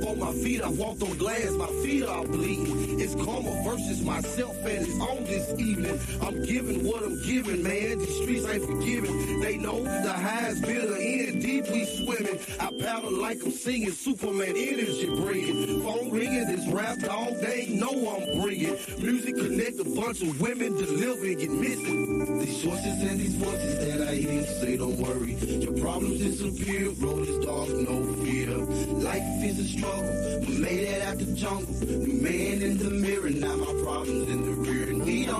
on my feet, I walked on glass, my feet are bleeding. It's karma versus myself, and it's on this evening. I'm giving what I'm giving, man. These streets ain't forgiving. They know the highs, bitter end, deep we swimming. I paddle like I'm singing, Superman energy bringing. Phone ringing, this rap dog, they ain't know I'm bringing. Music connect a bunch of women, deliver and get missing. These choices and these voices that I hear say, don't worry, your problems disappear. Road is dark, no fear. Life is a struggle, we made it out the jungle. New man in the mirror, now my problems in the rear. And we don't,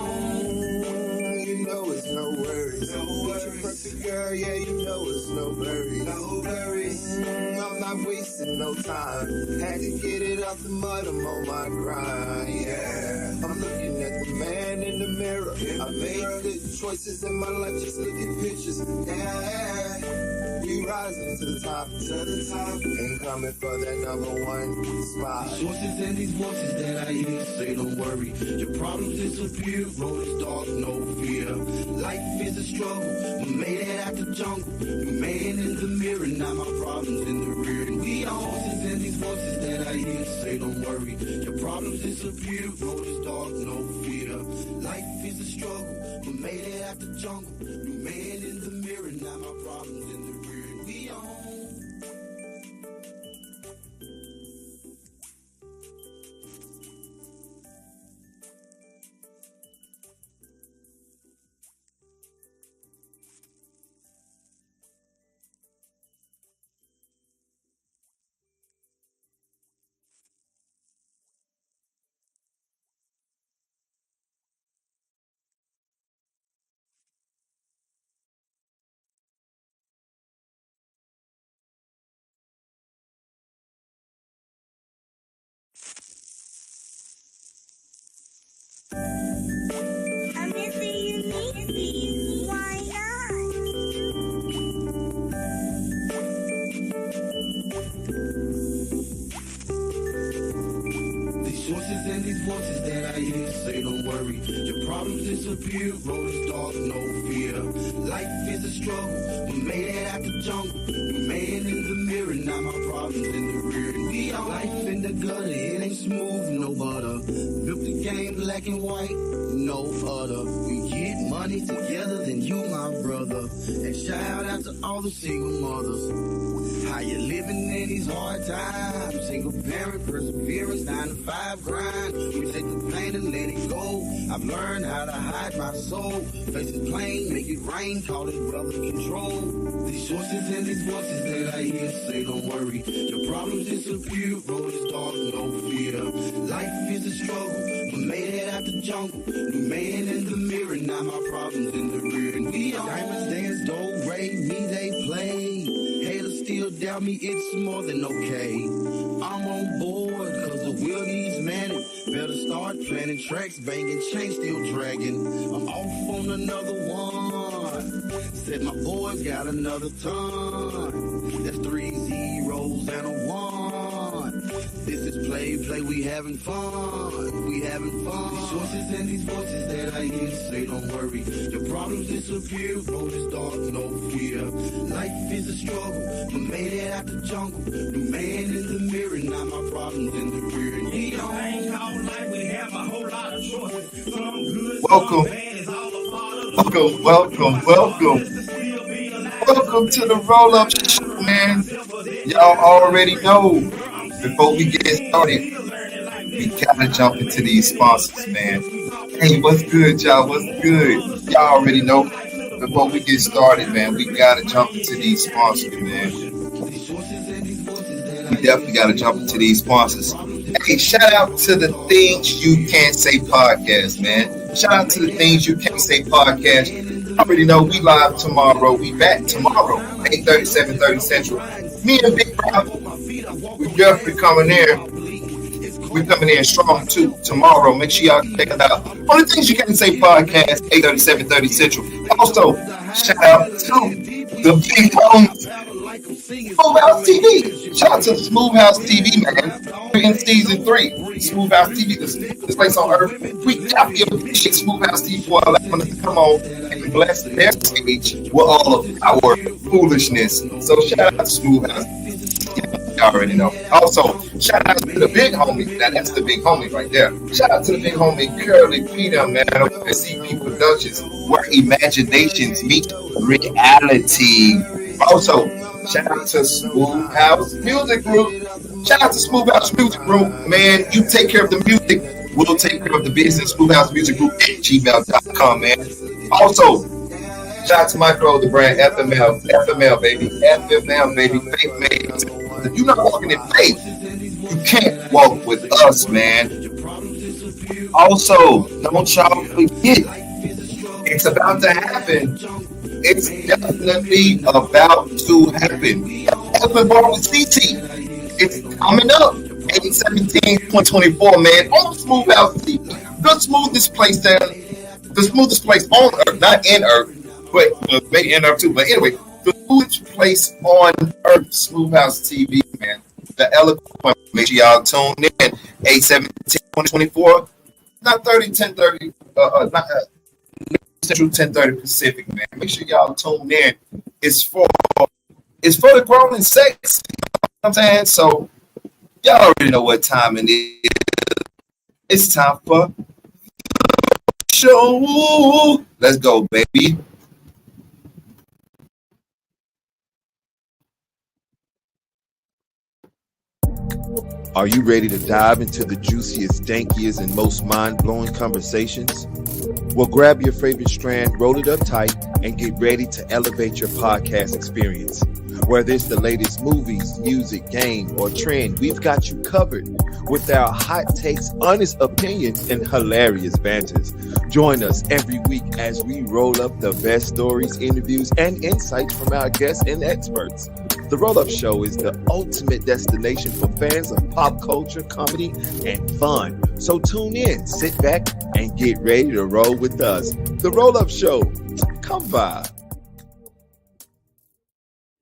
you know it's no worries. No worries. Perfect girl, yeah, you know it's no worries. No worries. I'm not wasting no time. Had to get it out the mud, I'm on my grind, yeah. I'm looking at the man in the mirror. I made good choices in my life, just look at pictures, yeah. We rising to the top, ain't coming for that number one spot. These choices and these voices that I hear say, don't worry, your problems disappear. Road is dark, no fear. Life is a struggle, we made it out the jungle. New man in the mirror, now my problems in the rear. And we all voices and these voices that I hear say, don't worry, your problems disappear. Road is dark, no fear. Life is a struggle, we made it out the jungle. New man in the mirror, now my problems in the rear. And we all I'm missing you. Why not? These choices and these voices that I hear say, don't worry, your problems disappear. Road is dark, no fear. Life is a struggle, we made it out the jungle. New man in the mirror, now my problems in the rear. And we all life in the gutter, it ain't smooth, no butter. Built the game black and white, no other. We get money together, then you my brother. And shout out to all the single mothers. How you living in these hard times? Single parent, perseverance, 9 to 5 grind. We take the pain and let it go. I've learned how to hide my soul. Face it plain, make it rain, call it brother control. These choices and these voices that I hear say, don't worry, your problems disappear. Road is dark, no fear. Life is a struggle, we made it out the jungle. New man in the mirror, now my problems in the rear. And we all diamonds dance, do re, me they play. Haters still doubt me, it's more than okay. I'm on board, cause the wheel needs manning. Better start planning tracks, banging chains still dragging. I'm off on another one. Said my boys got another ton. That's 3 zeros and a 1. This is play, we having fun. We having fun. These choices and these voices that I hear say, don't worry, your problems disappear. Road is dark, no fear. Life is a struggle, we made it out the jungle. New man in the mirror, now my problems in the rear. And we don't hang all night, we have a whole lot of choices. Some good, Welcome. some bad, it's all a part of Welcome to the roll-up show, man. Y'all already know, before we get started, we gotta jump into these sponsors, man. Hey, what's good, y'all? What's good? Y'all already know, before we get started, man, we gotta jump into these sponsors, man. We definitely gotta jump into these sponsors. Hey, shout out to the Things You Can't Say podcast, man. Shout out to the Things You Can't Say podcast. I already know we live tomorrow. We back tomorrow, 8:30, 7:30 Central. Me and Big Rob, we definitely coming in. We're coming in strong too tomorrow. Make sure y'all check it out. On the Things You Can't Say podcast, 8:30, 7:30 Central. Also, shout out to the big homies, Smooth House TV. Shout out to Smooth House TV, man. We're in season 3. Smooth House TV, this place on earth. We definitely appreciate Smooth House TV for allowing us to come on and bless their stage with all of our foolishness. So shout out to Smooth House. Y'all already know. Also, shout out to the big homie. Now that's the big homie right there. Shout out to the big homie Curly Peter, man, over at CP Productions, where imaginations meet reality. Also, shout out to Smooth House Music Group. Shout out to Smooth House Music Group, man. You take care of the music, we'll take care of the business. Smooth House Music Group at gmail.com, man. Also, shout out to Micro, the brand FML, FML baby, FML baby, faith made. If you're not walking in faith, you can't walk with us, man. Also, don't y'all forget, it's about to happen. It's definitely about to happen. Evan Bar with CT. It's coming up. 8/17/2024, man. On Smooth House TV. The smoothest place there. The smoothest place on earth. Not in earth, but maybe in earth too. But anyway, the smoothest place on earth. Smooth House TV, man. The eloquent. Make sure y'all tune in. 8/17/2024. 9:30, 10:30. Central, 10:30 Pacific, man. Make sure y'all tune in. It's for the grown and sex. You know what I'm saying? So y'all already know what time it is. It's time for show. Let's go, baby. Are you ready to dive into the juiciest, dankiest, and most mind-blowing conversations? Well, grab your favorite strand, roll it up tight, and get ready to elevate your podcast experience. Whether it's the latest movies, music, game, or trend, we've got you covered with our hot takes, honest opinions, and hilarious banters. Join us every week as we roll up the best stories, interviews, and insights from our guests and experts. The Roll Up Show is the ultimate destination for fans of pop culture, comedy, and fun. So tune in, sit back, and get ready to roll with us. The Roll Up Show. Come by.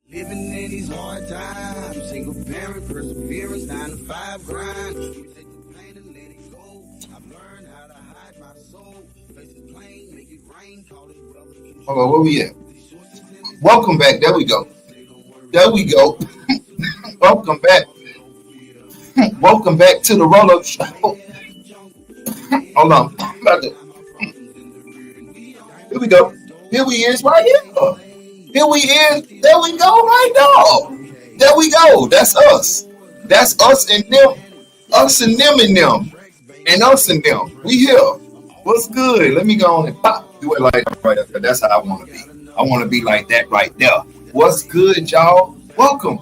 Living in these hard times, single parent, perseverance, 9 to 5 grind. You take the pain and let it go. I've learned how to hide my soul. Face it plain, make it rain, call it brother. Hold on, where we at? Welcome back. There we go. There we go. Welcome back. Welcome back to the Roll Up Show. Hold on. Here we go. Here we is right here. Here we is. There we go right now. There we go. That's us. That's us and them. Us and them and them. And us and them. We here. What's good? Let me go on and pop. Do it like that right there. That's how I want to be. I want to be like that right there. What's good, y'all? Welcome.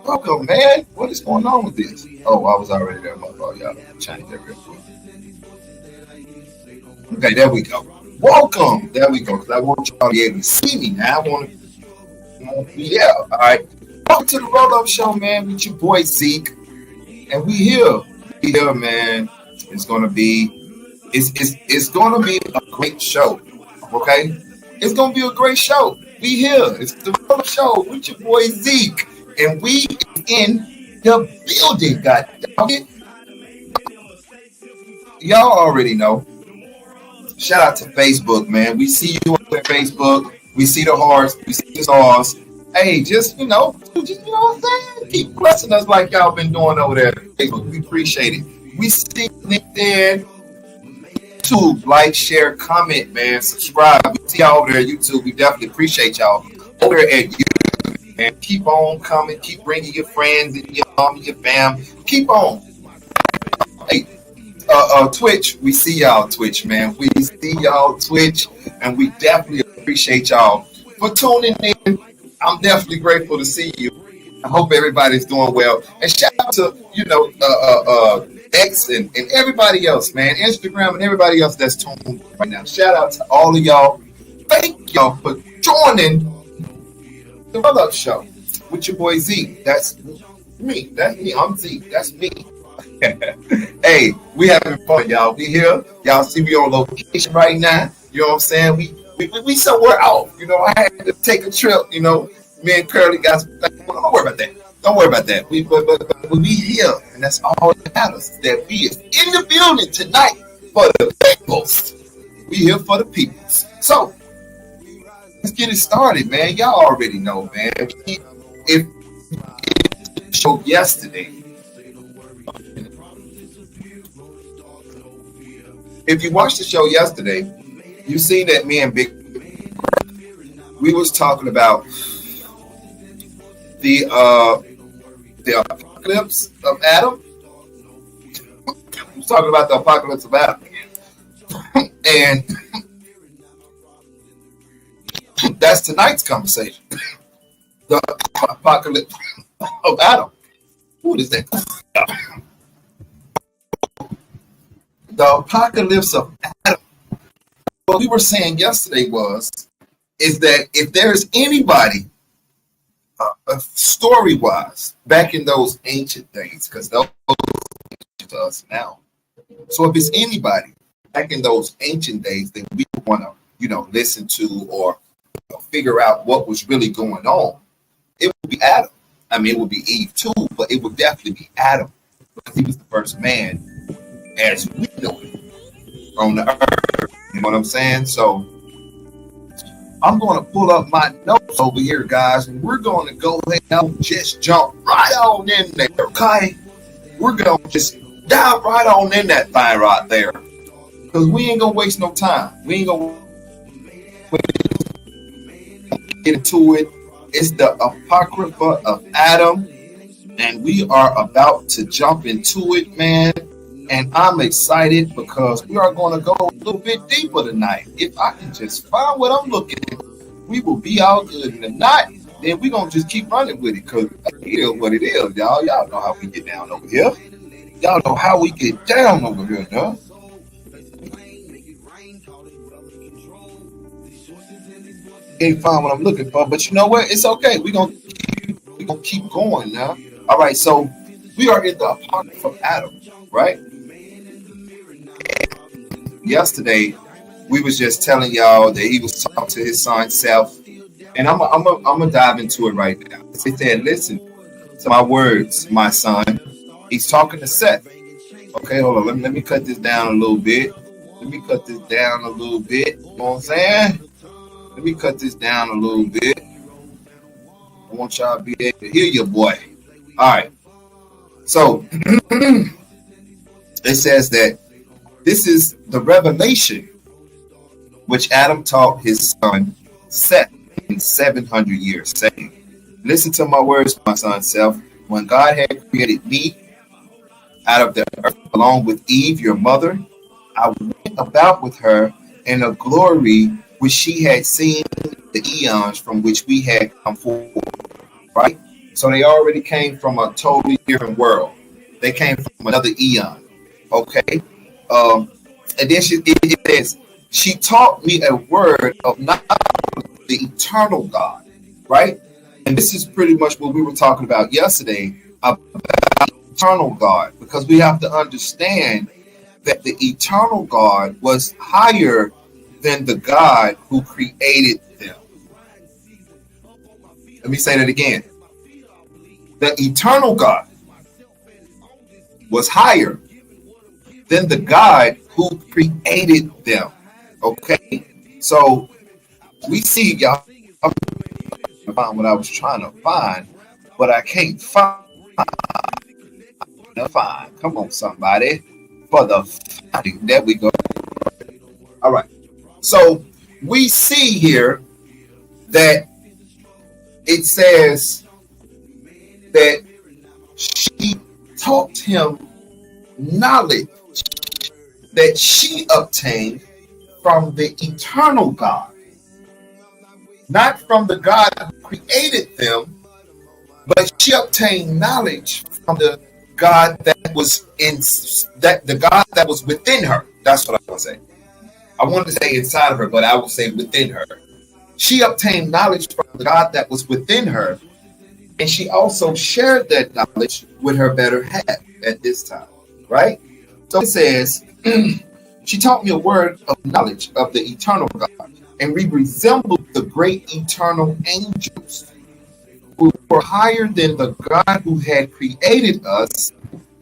Welcome, man. What is going on with this? Oh, I was already there. My fault, y'all. Change that real quick. Okay, there we go. Welcome. There we go. Because I want y'all to be able to see me now. I want to be there. All right. Welcome to the Roll Up Show, man, with your boy Zeek. And we here. We here, man. It's gonna be gonna be a great show. Okay? It's gonna be a great show. We here. It's the Roll Up Show with your boy Zeek. And we in the building, God damn it. Y'all already know. Shout out to Facebook, man. We see you on Facebook. We see the hearts. We see the stars. Hey, just you know what I'm saying? Keep blessing us like y'all been doing over there. Facebook. We appreciate it. We see LinkedIn, YouTube, like, share, comment, man. Subscribe. We see y'all over there at YouTube. We definitely appreciate y'all over there at YouTube. And keep on coming. Keep bringing your friends and your mom and your fam. Keep on. Hey. Twitch, we see y'all Twitch, man. We see y'all Twitch, and we definitely appreciate y'all for tuning in. I'm definitely grateful to see you. I hope everybody's doing well. And shout out to, X and everybody else, man. Instagram and everybody else that's tuned right now. Shout out to all of y'all. Thank y'all for joining the Roll Up Show with your boy Zeek. That's me. That's me. I'm Zeek. That's me. Hey, we having fun, y'all. We here. Y'all see me on location right now. You know what I'm saying? We somewhere out. You know, I had to take a trip. You know, me and Curly got some, don't worry about that. Don't worry about that. But we here, and that's all that matters. That we is in the building tonight for the peoples. We here for the peoples. So let's get it started, man. Y'all already know, man. If show yesterday, if you watched the show yesterday, you seen that me and Big, we was talking about the apocalypse of Adam. We was talking about the apocalypse of Adam, and that's tonight's conversation. The apocalypse of Adam. What is that? The apocalypse of Adam. What we were saying yesterday is that if there's anybody, story-wise, back in those ancient days, because those are to us now. So if it's anybody back in those ancient days that we want to, listen to or figure out what was really going on, it would be Adam. I mean, it would be Eve too, but it would definitely be Adam because he was the first man as we know it on the earth. You know what I'm saying? So I'm going to pull up my notes over here, guys, and we're going to go ahead and just jump right on in there, okay? We're going to just dive right on in that thing right there because we ain't going to waste no time. We ain't going to get into it. It's the Apocrypha of Adam, and we are about to jump into it, man. And I'm excited because we are going to go a little bit deeper tonight. If I can just find what I'm looking at, we will be all good. And if not, then we're going to just keep running with it because it is what it is, y'all. Y'all know how we get down over here. Y'all know how we get down over here, huh? Can't find what I'm looking for, but you know what? It's okay. We're gonna keep going now. All right, so we are in the Apocrypha of Adam, right? Yesterday, we was just telling y'all that he was talking to his son self, and I'm gonna dive into it right now. He said, "Listen to my words, my son." He's talking to Seth. Okay, hold on. Let me cut this down a little bit. You know what I'm saying? Let me cut this down a little bit. I want y'all to be able to hear your boy. All right. So it says that this is the revelation which Adam taught his son Seth in 700 years, saying, "Listen to my words, my son Seth. When God had created me out of the earth along with Eve, your mother, I went about with her in a glory which she had seen the eons from which we had come forth." Right? So they already came from a totally different world. They came from another eon. Okay? And then it says, she taught me a word of knowledge of the eternal God. Right? And this is pretty much what we were talking about yesterday about the eternal God, because we have to understand that the eternal God was higher than the God who created them. Let me say that again. The eternal God was higher than the God who created them. Okay? So we see, y'all, I'm trying to find what I was trying to find, but I can't find. Come on, somebody. For the finding. There we go. All right. So we see here that it says that she taught him knowledge that she obtained from the eternal God, not from the God who created them, but she obtained knowledge from the God that was the God that was within her. That's what I want to say. I wanted to say inside of her, but I will say within her. She obtained knowledge from the God that was within her, and she also shared that knowledge with her better half at this time, right? So it says, she taught me a word of knowledge of the eternal God, and we resembled the great eternal angels who were higher than the God who had created us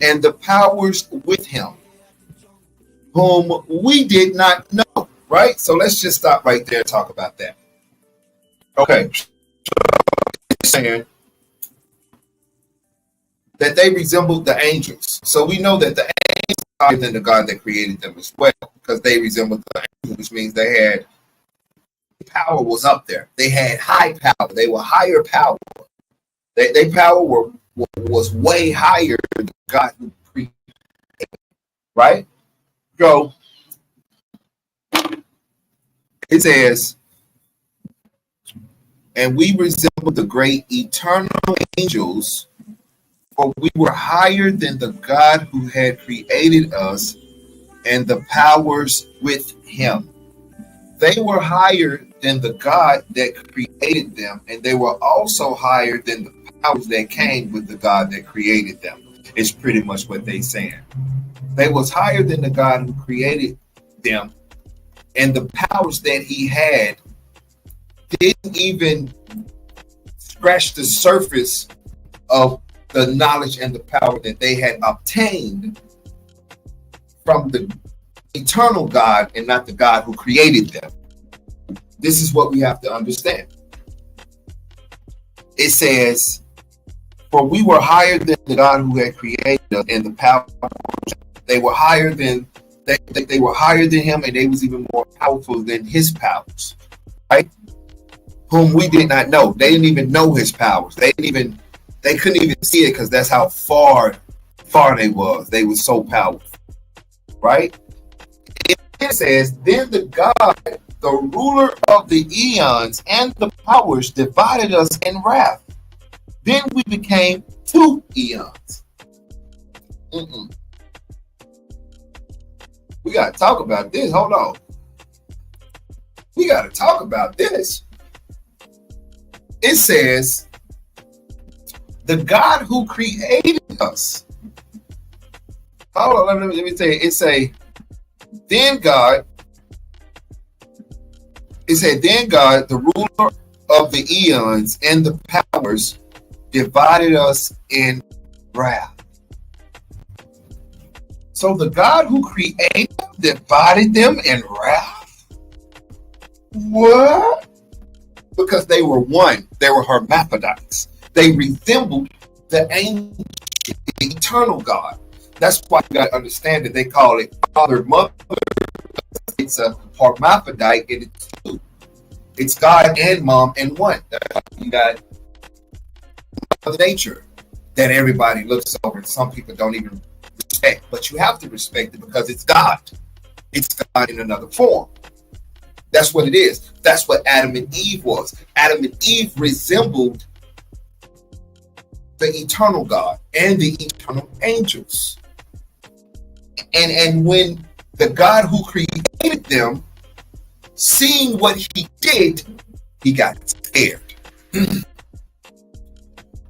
and the powers with him, whom we did not know, right? So let's just stop right there and talk about that. Okay. Saying that they resembled the angels. So we know that the angels are higher than the God that created them as well, because they resembled the angels, which means they had power was up there. They had high power. They were higher power. Their power was way higher than God who created, right? So it says, and we resemble the great eternal angels, for we were higher than the God who had created us and the powers with him. They were higher than the God that created them, and they were also higher than the powers that came with the God that created them. It's pretty much what they're saying. They was higher than the God who created them, and the powers that he had didn't even scratch the surface of the knowledge and the power that they had obtained from the eternal God and not the God who created them. This is what we have to understand. It says, for we were higher than the God who had created us and the power. They were higher than they were higher than him, and they was even more powerful than his powers, right? Whom we did not know. They didn't even know his powers. They couldn't even see it, because that's how far they was. They were so powerful, right? It says, then the God, the ruler of the eons and the powers, divided us in wrath. Then we became two eons. We got to talk about this. Hold on. We got to talk about this. It says, the God who created us. Hold on, let me say it. It say, then God, the ruler of the eons and the powers, divided us in wrath. So the God who created them divided them in wrath? What? Because they were one. They were hermaphrodites. They resembled the ancient, eternal God. That's why you got to understand that they call it father, mother. It's a hermaphrodite, and it's two. It's God and mom in one. You got Mother Nature that everybody looks over, and some people don't even respect. But you have to respect it because it's God. It's God in another form. That's what it is. That's what Adam and Eve was. Adam and Eve resembled the eternal God and the eternal angels. And when the God who created them, seeing what he did, he got scared.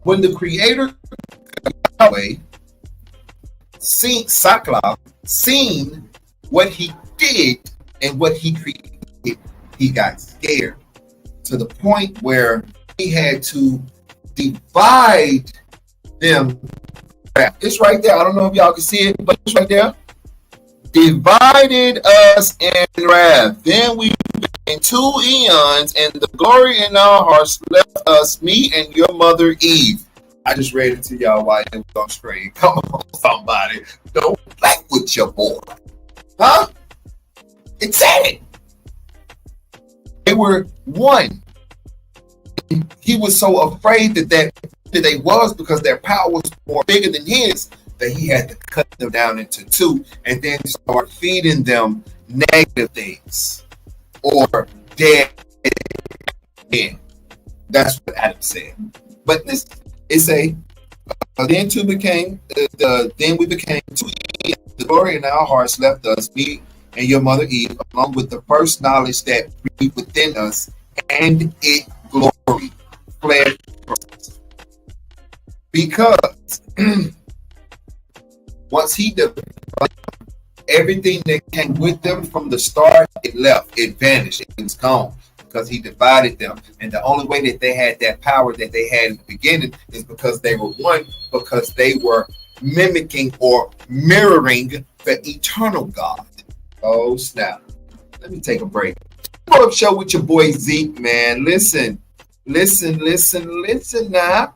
When the creator Yahweh seen what he did and what he created, he got scared to the point where he had to divide them. It's right there. I don't know if y'all can see it, but it's right there. Divided us in wrath. Then we became two eons, and the glory in our hearts left us, me and your mother Eve. I just read it to y'all while it was on screen. Come on, somebody. Don't play with your boy. Huh? It said it. They were one. He was so afraid that they was, because their power was more bigger than his, that he had to cut them down into two and then start feeding them negative things or dead men. That's what Adam said. But this is then we became two. The glory in our hearts left us, me and your mother Eve, along with the first knowledge that breathed within us, and it glory fled from us. Because once he divided everything that came with them from the start, it left, it vanished, it was gone, because he divided them. And the only way that they had that power that they had in the beginning is because they were one, because they were mimicking or mirroring the eternal God. Oh snap. Let me take a break. Come up show with your boy Zeek, man. Listen now.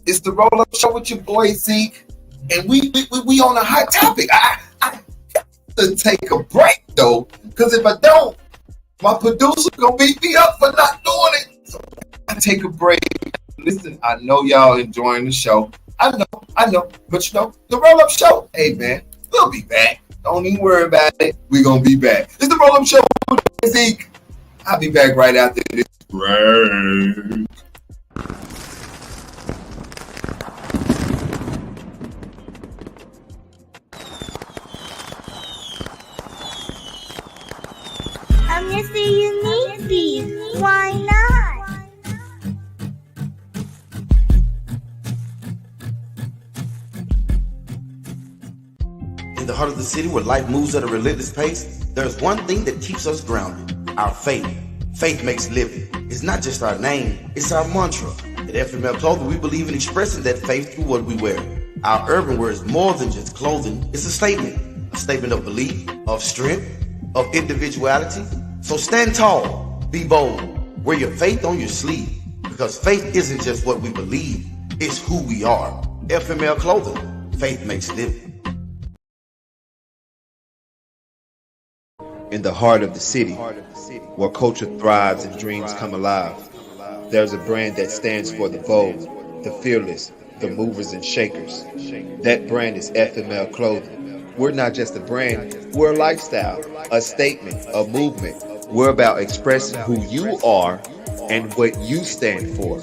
It's the Roll Up Show with your boy Zeek, and we on a hot topic. I have to take a break though, because if I don't, my producer gonna beat me up for not doing it. So I take a break. Listen, I know y'all enjoying the show. I know, but you know, the Roll Up Show. Hey man, we'll be back. Don't even worry about it. We're gonna be back. It's the Roll Up Show with Zeek. I'll be back right after this break. I'm Mr. Unique. Why not? In the heart of the city where life moves at a relentless pace, there's one thing that keeps us grounded: our faith. Faith makes living. It's not just our name, it's our mantra. At FML Clothing, we believe in expressing that faith through what we wear. Our urban wear is more than just clothing, it's a statement of belief, of strength, of individuality. So stand tall, be bold, wear your faith on your sleeve, because faith isn't just what we believe, it's who we are. FML Clothing, faith makes living. In the heart of the city, where culture thrives and dreams come alive, there's a brand that stands for the bold, the fearless, the movers and shakers. That brand is FML Clothing. We're not just a brand, we're a lifestyle, a statement, a movement. We're about expressing who you are and what you stand for.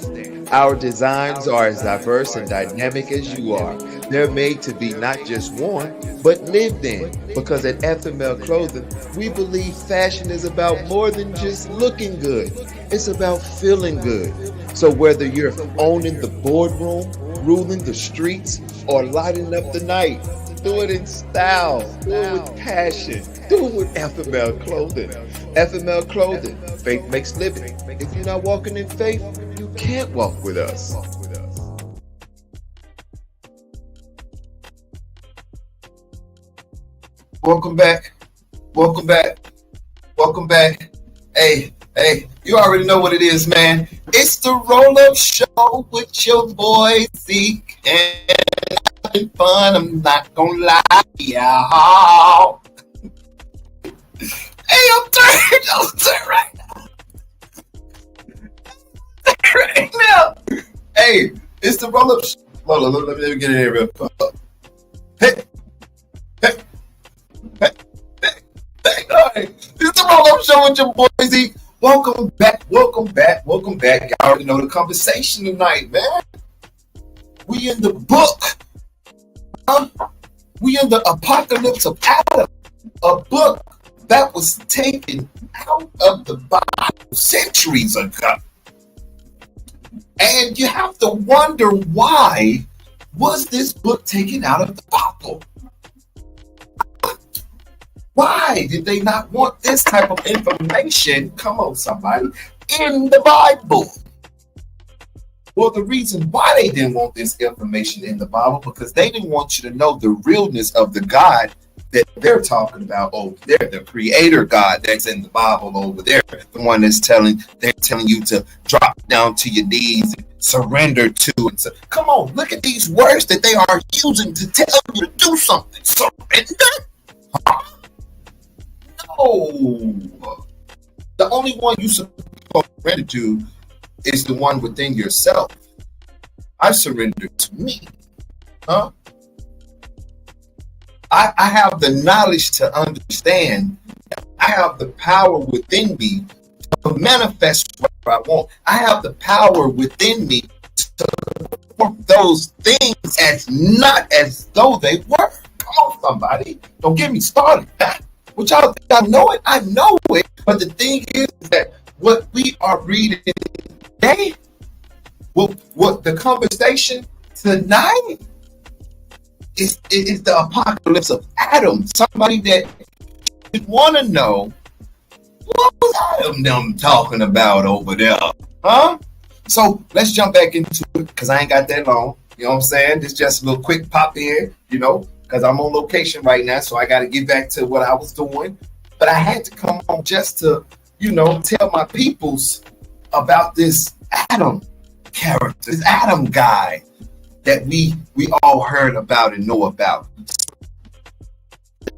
Our designs are as diverse and dynamic as you are. They're made to be not just worn, but lived in. Because at FML Clothing, we believe fashion is about more than just looking good. It's about feeling good. So whether you're owning the boardroom, ruling the streets, or lighting up the night, do it in style, do it with passion, do it with FML Clothing. FML Clothing, faith makes living. If you're not walking in faith, you can't walk with us. Welcome back. Hey, you already know what it is, man. It's the Roll Up Show with your boy Zeek, and having fun, I'm not gonna lie, y'all. Hey, I'm turned right now. Hey, it's the Roll Up Show. Hold on, let me get in here real quick. Hey. All right. It's the Roll Up Show with your boy Zeek. Welcome back. Y'all already know the conversation tonight, man. We in the book. We in the Apocalypse of Adam. A book that was taken out of the Bible centuries ago. And you have to wonder, why was this book taken out of the Bible? Why did they not want this type of information, come on somebody, in the Bible? Well, the reason why they didn't want this information in the Bible, because they didn't want you to know the realness of the God that they're talking about over there, the creator God that's in the Bible over there, the one that's telling you to drop down to your knees and surrender to. And so, come on, look at these words that they are using to tell you to do something. Surrender? Huh? No. The only one you supposed to surrender to is the one within yourself. I surrender to me. Huh? I have the knowledge to understand. I have the power within me to manifest what I want. I have the power within me to perform those things as not as though they were. Come on, somebody. Don't get me started. Which I think I know it. I know it. But the thing is that what we are reading today, what the conversation tonight is the apocalypse of Adam. Somebody that would want to know, what was Adam them talking about over there? Huh? So let's jump back into it, because I ain't got that long. You know what I'm saying? This just a little quick pop in, because I'm on location right now, so I got to get back to what I was doing. But I had to come on just to, tell my peoples about this Adam character, this Adam guy. that we all heard about and know about.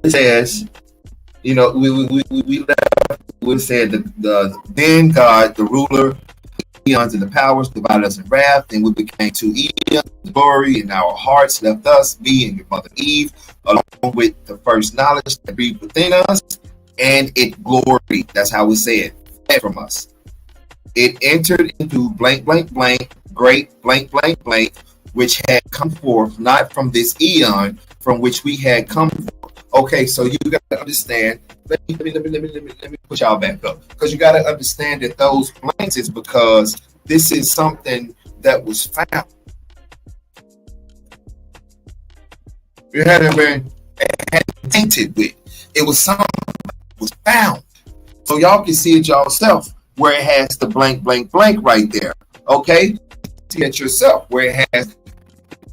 It says, you know, we left. We said the then God, the ruler, eons and the powers divided us in wrath, and we became two eons of glory, and our hearts left us, me and your mother Eve, along with the first knowledge that breathed within us, and it gloried. That's how we say it, fled from us. It entered into blank, blank, blank, great blank, blank, blank, which had come forth not from this eon from which we had come forth. Okay, so you got to understand. Let me put y'all back up, because you got to understand that those blanks is because this is something that was found. It hadn't been tainted with. It was something that was found. So y'all can see it yourself where it has the blank, blank, blank right there. Okay, see it yourself where it has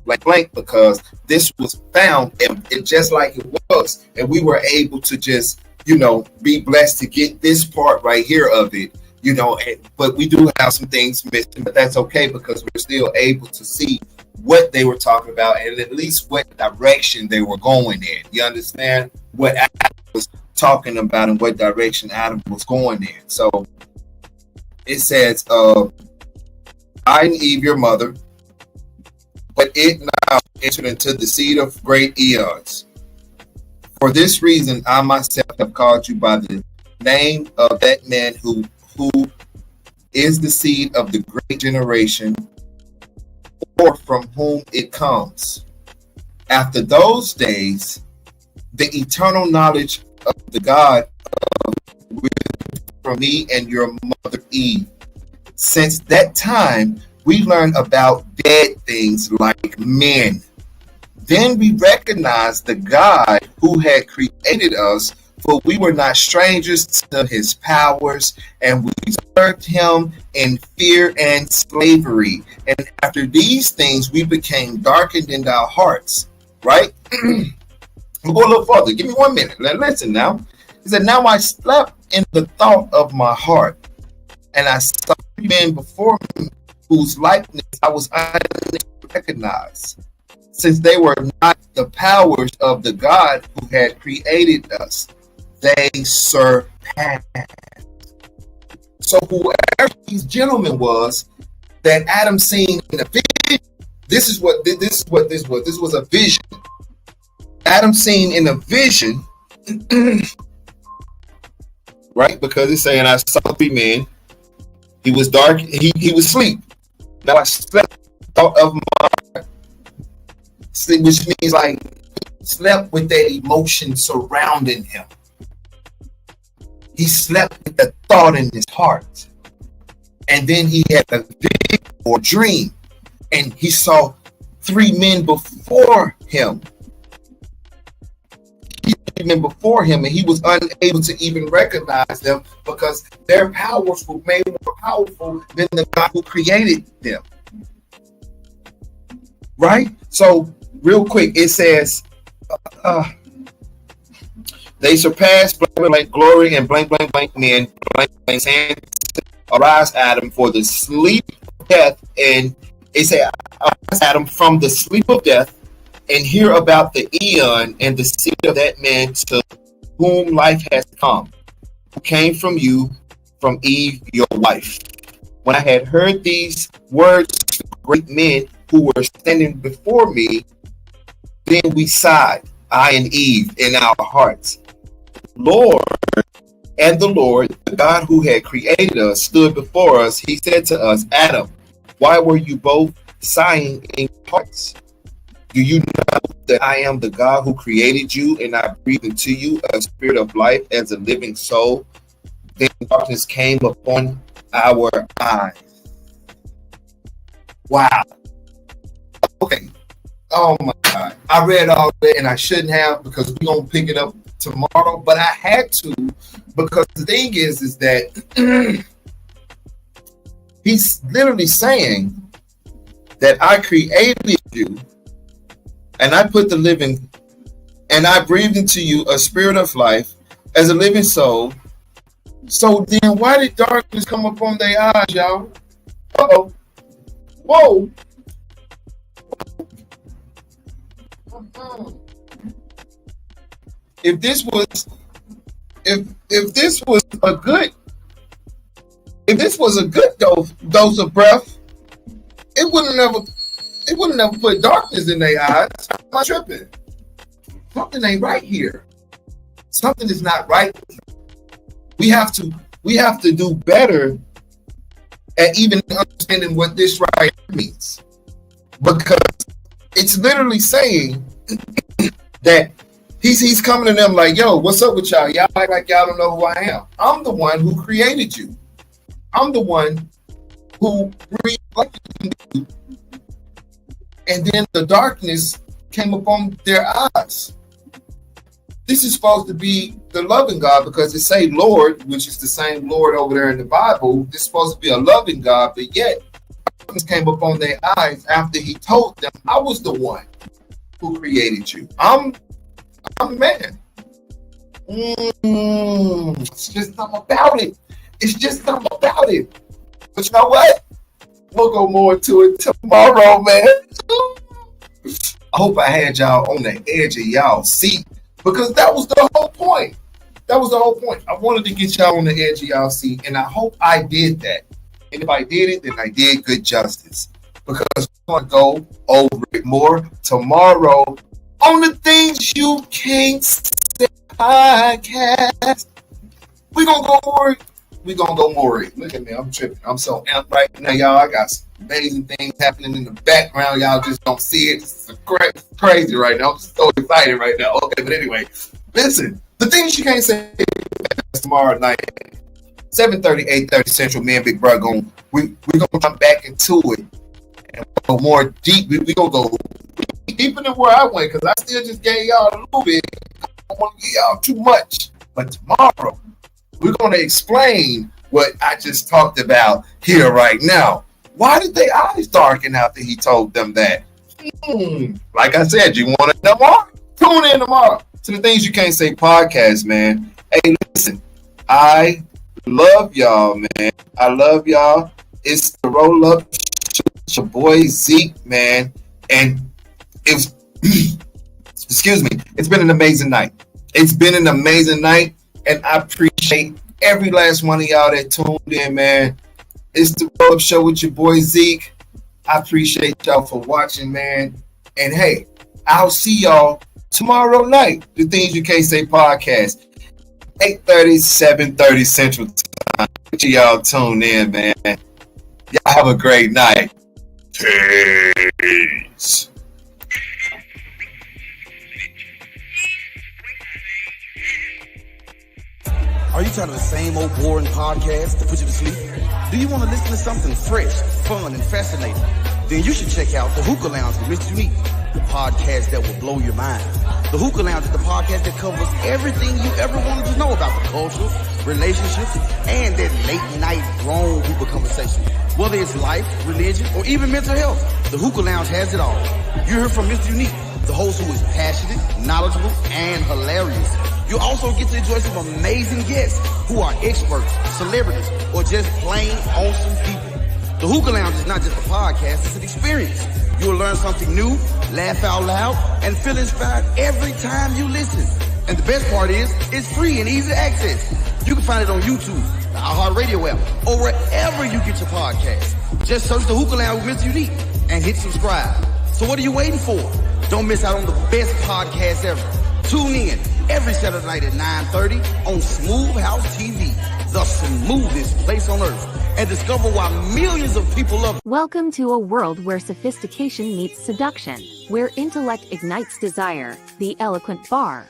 blank, blank, because this was found, and it just like it was, and we were able to just, you know, be blessed to get this part right here of it, you know, but we do have some things missing, but that's okay, because we're still able to see what they were talking about and at least what direction they were going in. You understand what Adam was talking about and what direction Adam was going in. So it says, I and Eve, your mother, but it now entered into the seed of great eons. For this reason, I myself have called you by the name of that man who is the seed of the great generation, or from whom it comes. After those days, the eternal knowledge of the God from me and your mother Eve. Since that time, we learn about dead things like men. Then we recognize the God who had created us, for we were not strangers to his powers, and we served him in fear and slavery. And after these things, we became darkened in our hearts. Right? We'll go a little further. Give me 1 minute. Listen now. He said, now I slept in the thought of my heart, and I saw men before me whose likeness I was unable to recognize, since they were not the powers of the God who had created us. They surpassed. So whoever these gentlemen was that Adam seen in the vision, this was a vision. Adam seen in a vision, right? Because it's saying I saw 3 men. He was dark. He was asleep. Now I slept out of my heart, which means like slept with that emotion surrounding him. He slept with the thought in his heart, and then he had a vision or dream, and he saw 3 men before him. And he was unable to even recognize them because their powers were made more powerful than the God who created them. Right? So, real quick, it says, they surpassed blank, blank, glory and blank, blank, blank men, blank, blank, saying, arise, Adam, for the sleep of death. And it said, arise, Adam, from the sleep of death, and hear about the eon and the seed of that man to whom life has come, who came from you, from Eve, your wife. When I had heard these words, great men who were standing before me, then we sighed, I and Eve, in our hearts. Lord, and the Lord, the God who had created us, stood before us. He said to us, Adam, why were you both sighing in your hearts? Do you know that I am the God who created you, and I breathe into you a spirit of life as a living soul? Then darkness came upon our eyes. Wow. Okay. Oh my God. I read all that, and I shouldn't have, because we're going to pick it up tomorrow, but I had to, because the thing is that he's literally saying that I created you, and I put the living, and I breathed into you a spirit of life as a living soul. So then why did darkness come upon their eyes, y'all? Uh-oh. Whoa. If this was a good dose of breath, it wouldn't never put darkness in their eyes. Am I tripping? Something ain't right here. Something is not right. We have to do better at even understanding what this right means, because it's literally saying that he's coming to them like, yo, what's up with y'all? Y'all act like y'all don't know who I am. I'm the one who created you. I'm the one who breathed life into you. And then the darkness came upon their eyes. This is supposed to be the loving God, because it say Lord, which is the same Lord over there in the Bible. It's supposed to be a loving God, but yet darkness came upon their eyes after he told them, I was the one who created you. I'm man. It's just something about it. It's just something about it. But you know what? We'll go more into it tomorrow, man. I hope I had y'all on the edge of y'all seat, because that was the whole point. That was the whole point. I wanted to get y'all on the edge of y'all seat, and I hope I did that. And if I did it, then I did good justice, because we're going to go over it more tomorrow on the Things You Can't Say podcast. We're going to go over it. We're going to go more. Look at me. I'm tripping. I'm so amped right now, y'all. I got some amazing things happening in the background. Y'all just don't see it. It's crazy right now. I'm so excited right now. Okay, but anyway, listen. The Things You Can't Say tomorrow night, 7:30, 8:30 Central. Me and Big Bro we're going to come back into it and go more deep. We're going to go deeper than where I went, because I still just gave y'all a little bit. I don't want to give y'all too much. But tomorrow, we're going to explain what I just talked about here right now. Why did their eyes darken after he told them that? Like I said, you want to know more? Tune in tomorrow to the Things You Can't Say podcast, man. Hey, listen, I love y'all, man. I love y'all. It's the Roll Up. It's your boy Zeek, man. And it's excuse me, it's been an amazing night. It's been an amazing night, and I appreciate every last one of y'all that tuned in, man. It's the Roll Up Show with your boy Zeek. I appreciate y'all for watching, man. And hey, I'll see y'all tomorrow night. The Things You Can't Say podcast, 8:30, 7:30 Central Time. Make sure y'all tune in, man. Y'all have a great night. Peace. Are you tired of the same old boring podcast to put you to sleep? Do you want to listen to something fresh, fun, and fascinating? Then you should check out the Hookah Lounge with Mr. Unique, the podcast that will blow your mind. The Hookah Lounge is the podcast that covers everything you ever wanted to know about the culture, relationships, and that late night grown people conversation. Whether it's life, religion, or even mental health, the Hookah Lounge has it all. You hear from Mr. Unique, the host who is passionate, knowledgeable, and hilarious. You also get to enjoy some amazing guests who are experts, celebrities, or just plain awesome people. The Hookah Lounge is not just a podcast, it's an experience. You'll learn something new, laugh out loud, and feel inspired every time you listen. And the best part is, it's free and easy access. You can find it on YouTube, the iHeartRadio app, or wherever you get your podcasts. Just search the Hookah Lounge with Mr. Unique and hit subscribe. So what are you waiting for? Don't miss out on the best podcast ever. Tune in every Saturday night at 9:30 on Smooth House TV, the smoothest place on earth, and discover why millions of people love it. Welcome to a world where sophistication meets seduction, where intellect ignites desire, the eloquent bar,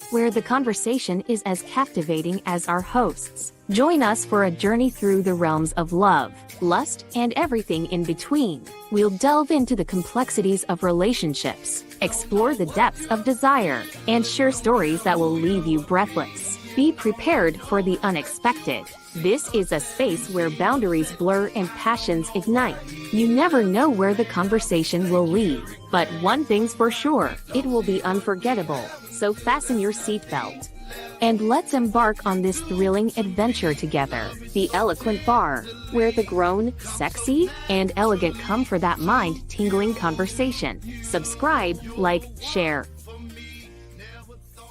where the conversation is as captivating as our hosts. Join us for a journey through the realms of love, lust, and everything in between. We'll delve into the complexities of relationships, explore the depths of desire, and share stories that will leave you breathless. Be prepared for the unexpected. This is a space where boundaries blur and passions ignite. You never know where the conversation will lead, but one thing's for sure, it will be unforgettable. So fasten your seatbelt. And let's embark on this thrilling adventure together. The Eloquent Bar, where the grown, sexy, and elegant come for that mind-tingling conversation. Subscribe, like, share, thought